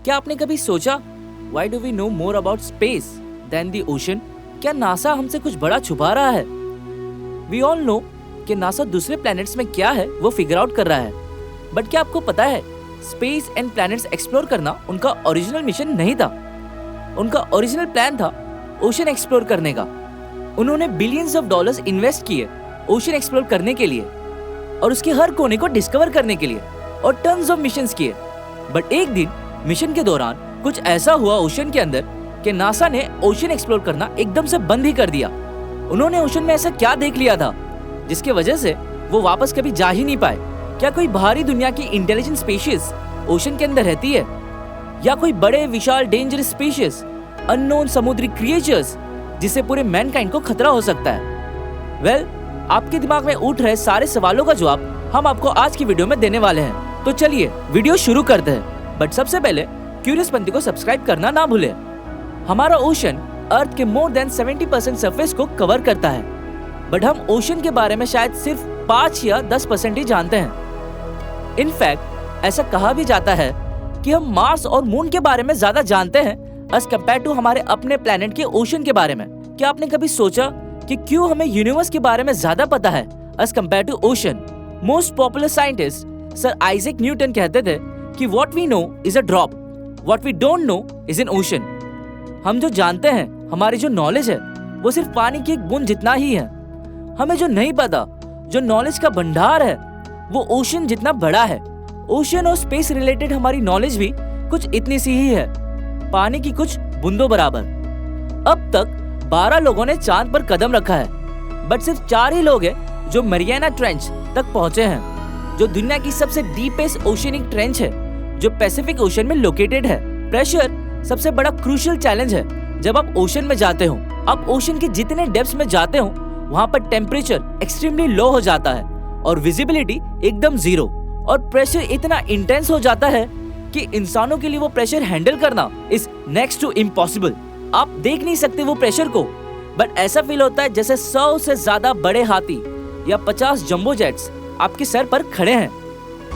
क्या आपने कभी सोचा Why do we know more about space than the ocean? क्या नासा हमसे कुछ बड़ा छुपा रहा है? We all know कि नासा दूसरे प्लैनेट्स में क्या है वो फिगर आउट कर रहा है, बट क्या आपको पता है स्पेस एंड प्लैनेट्स एक्सप्लोर करना उनका ओरिजिनल मिशन नहीं था। उनका ओरिजिनल प्लान था ओशन एक्सप्लोर करने का। उन्होंने बिलियंस ऑफ डॉलर्स इन्वेस्ट किए ओशन एक्सप्लोर करने के लिए और उसके हर कोने को डिस्कवर करने के लिए और टन्स ऑफ मिशंस किए। बट एक दिन मिशन के दौरान कुछ ऐसा हुआ ओशन के अंदर कि नासा ने ओशन एक्सप्लोर करना एकदम से बंद ही कर दिया। उन्होंने ओशन में ऐसा क्या देख लिया था जिसकी वजह से वो वापस कभी जा ही नहीं पाए। क्या कोई बाहरी दुनिया की इंटेलिजेंट स्पीशीज ओशन के अंदर रहती है, या कोई बड़े विशाल डेंजरस स्पीशीज, अननोन समुद्री क्रिएचर्स जिससे पूरे मैनकाइंड को खतरा हो सकता है? वेल, आपके दिमाग में उठ रहे सारे सवालों का जवाब हम आपको आज की वीडियो में देने वाले हैं। तो चलिए वीडियो शुरू करते हैं, बट सबसे पहले क्यूरियस पंथी को सब्सक्राइब करना ना भूलें। हमारा ओशन अर्थ के मोर देन 70% सरफेस को कवर करता है, बट हम ओशन के बारे में शायद सिर्फ 5 या 10% ही जानते हैं। इनफैक्ट ऐसा कहा भी जाता है कि हम मार्स और मून के बारे में ज्यादा जानते हैं एज कम्पेयर टू हमारे अपने प्लेनेट के ओशन के बारे में। क्या आपने कभी सोचा कि क्यों हमें यूनिवर्स के बारे में ज्यादा पता है as compare to ocean? Most popular scientist sir Isaac Newton कहते थे कि what we know is a drop, what we don't know is an ocean. हम जो जानते हैं, हमारी जो नॉलेज है, वो सिर्फ पानी की एक बूंद जितना ही है। हमें जो नहीं पता, जो नॉलेज का भंडार है, वो ओशन जितना बड़ा है। ओशन और स्पेस रिलेटेड हमारी नॉलेज भी कुछ इतनी सी ही है, पानी की कुछ बूंदों बराबर। अब तक 12 लोगों ने चांद पर कदम रखा है, बट सिर्फ 4 ही लोग हैं जो मैरियाना ट्रेंच तक पहुंचे हैं, जो दुनिया की सबसे डीपेस्ट ओशियनिक ट्रेंच है, जो पैसिफिक ओशन में लोकेटेड है। प्रेशर सबसे बड़ा क्रूशियल चैलेंज है जब आप ओशन में जाते हो। आप ओशन के जितने डेप्थ्स में जाते हो, वहाँ पर टेम्परेचर एक्सट्रीमली लो हो जाता है और विजिबिलिटी एकदम जीरो, और प्रेशर इतना इंटेंस हो जाता है कि इंसानों के लिए वो प्रेशर हैंडल करना इज नेक्स्ट टू इम्पॉसिबल। आप देख नहीं सकते वो प्रेशर को, बट ऐसा फील होता है जैसे 100 से ज्यादा बड़े हाथी या 50 जंबो जेट्स आपके सर पर खड़े हैं।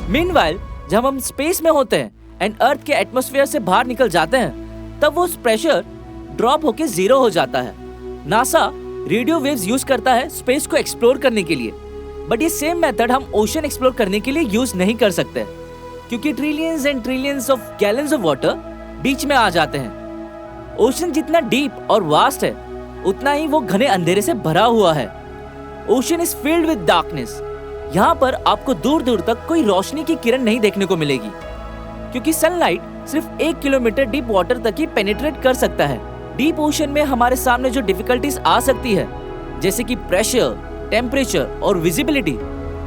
मीनवाइल जब हम स्पेस में होते हैं एंड अर्थ के एटमॉस्फेयर से बाहर निकल जाते हैं, तब वो प्रेशर ड्रॉप होके जीरो हो जाता है। नासा रेडियो वेव्स यूज करता है स्पेस को एक्सप्लोर करने के लिए, बट ये सेम मेथड हम ओशन एक्सप्लोर करने के लिए यूज नहीं कर सकते, क्योंकि trillions and trillions of gallons of water बीच में आ जाते हैं। ओशन जितना डीप और वास्ट है, उतना ही वो घने अंधेरे से भरा हुआ है। Ocean is filled with darkness. यहाँ पर आपको दूर दूर तक कोई रोशनी की किरण नहीं देखने को मिलेगी, क्योंकि सनलाइट सिर्फ 1 किलोमीटर डीप वाटर तक ही पेनिट्रेट कर सकता है। डीप ओशन में हमारे सामने जो डिफिकल्टीज आ सकती है, जैसे कि प्रेशर, टेम्परेचर और विजिबिलिटी,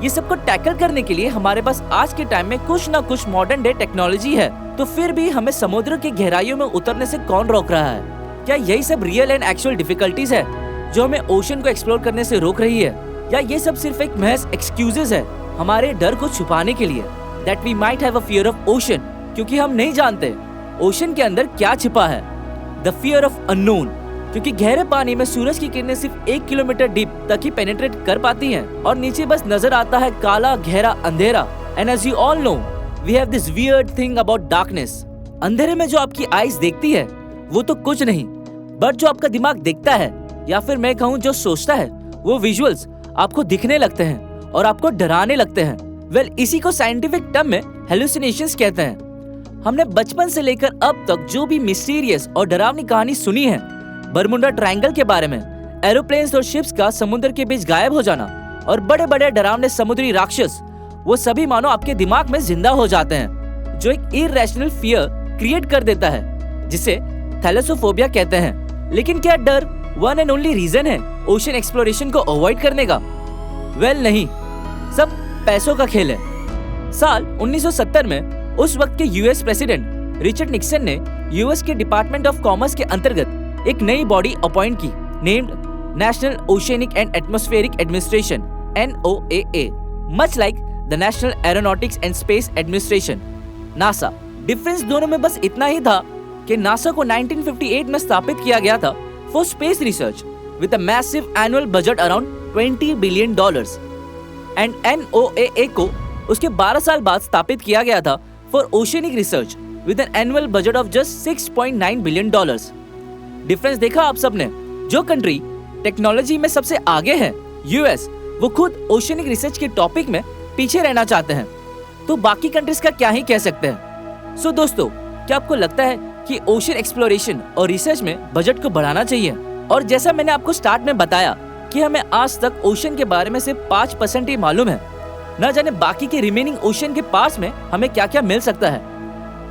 ये सबको टैकल करने के लिए हमारे पास आज के टाइम में कुछ ना कुछ मॉडर्न डे टेक्नोलॉजी है। तो फिर भी हमें समुद्र की गहराइयों में उतरने से कौन रोक रहा है? क्या यही सब रियल एंड एक्चुअल डिफिकल्टीज है जो हमें ओशन को एक्सप्लोर करने से रोक रही है, या ये सब सिर्फ एक महज एक्सक्यूजेस है हमारे डर को छुपाने के लिए? That we might have a fear of ocean, क्योंकि हम नहीं जानते ओशन के अंदर क्या छिपा है। द फियर ऑफ अननोन, क्योंकि गहरे पानी में सूरज की किरणें सिर्फ 1 किलोमीटर डीप तक ही पेनिट्रेट कर पाती हैं, और नीचे बस नजर आता है काला गहरा अंधेरा। And as you all know, we have this weird thing about darkness. अंधेरे में जो आपकी आईज देखती है वो तो कुछ नहीं, बट जो आपका दिमाग देखता है, या फिर मैं कहूँ जो सोचता है, वो विजुअल्स आपको दिखने लगते हैं और आपको डराने लगते हैं। वेल, इसी को साइंटिफिक टर्म में हेलुसिनेशंस कहते हैं। हमने बचपन से लेकर अब तक जो भी मिस्टीरियस और डरावनी कहानी सुनी है, बरमुडा ट्रायंगल के बारे में, एरोप्लेन्स और शिप्स का समुद्र के बीच गायब हो जाना, और बड़े बड़े डरावने समुद्री राक्षस, वो सभी मानो आपके दिमाग में जिंदा हो जाते हैं, जो एक इरैशनल फियर क्रिएट कर देता है, जिसे थैलेसोफोबिया कहते हैं। लेकिन क्या डर वन एंड ओनली रीजन है ओशन एक्सप्लोरेशन को अवॉइड करने का? वेल, नहीं, सब पैसों का खेल है। साल 1970 में उस वक्त के यूएस प्रेसिडेंट रिचर्ड निक्सन ने यूएस के डिपार्टमेंट ऑफ कॉमर्स के अंतर्गत एक नई बॉडी अपॉइंट की, named national oceanic and atmospheric administration, NOAA, much like the national aeronautics and space administration, NASA. Difference दोनों में बस इतना ही था कि नासा को 1958 में स्थापित किया गया था for space research with a massive annual budget around $20 billion, and NOAA को उसके 12 साल बाद स्थापित किया गया था for oceanic research with an annual budget of just $6.9 billion. Difference देखा आप सबने? जो कंट्री टेक्नोलॉजी में सबसे आगे है, यूएस, वो खुद ओशनिक रिसर्च के टॉपिक में पीछे रहना चाहते हैं, तो बाकी कंट्रीज का क्या ही कह सकते हैं। सो दोस्तों, क्या आपको लगता है कि ओशन एक्सप्लोरेशन और रिसर्च में बजट को बढ़ाना चाहिए? और जैसा मैंने आपको स्टार्ट में बताया कि हमें आज तक ओशन के बारे में सिर्फ 5% ही मालूम है, न जाने बाकी के रिमेनिंग ओशन के पास में हमें क्या क्या मिल सकता है।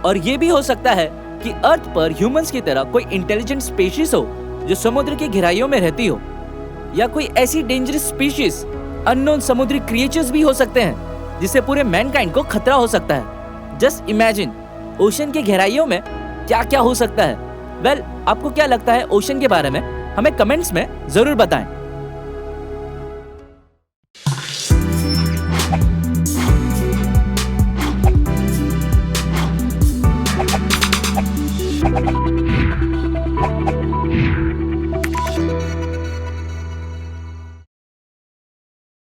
और ये भी हो सकता है कि अर्थ पर ह्यूमंस की तरह कोई इंटेलिजेंट स्पीशीज हो जो समुद्र की गहराइयों में रहती हो, या कोई ऐसी डेंजरस स्पीशीज, अननोन समुद्री क्रिएचर्स भी हो सकते हैं जिससे पूरे मैनकाइंड को खतरा हो सकता है। जस्ट इमेजिन ओशन की गहराइयों में क्या क्या हो सकता है। वेल, आपको क्या लगता है ओशन के बारे में? हमें कमेंट्स में जरूर बताएं।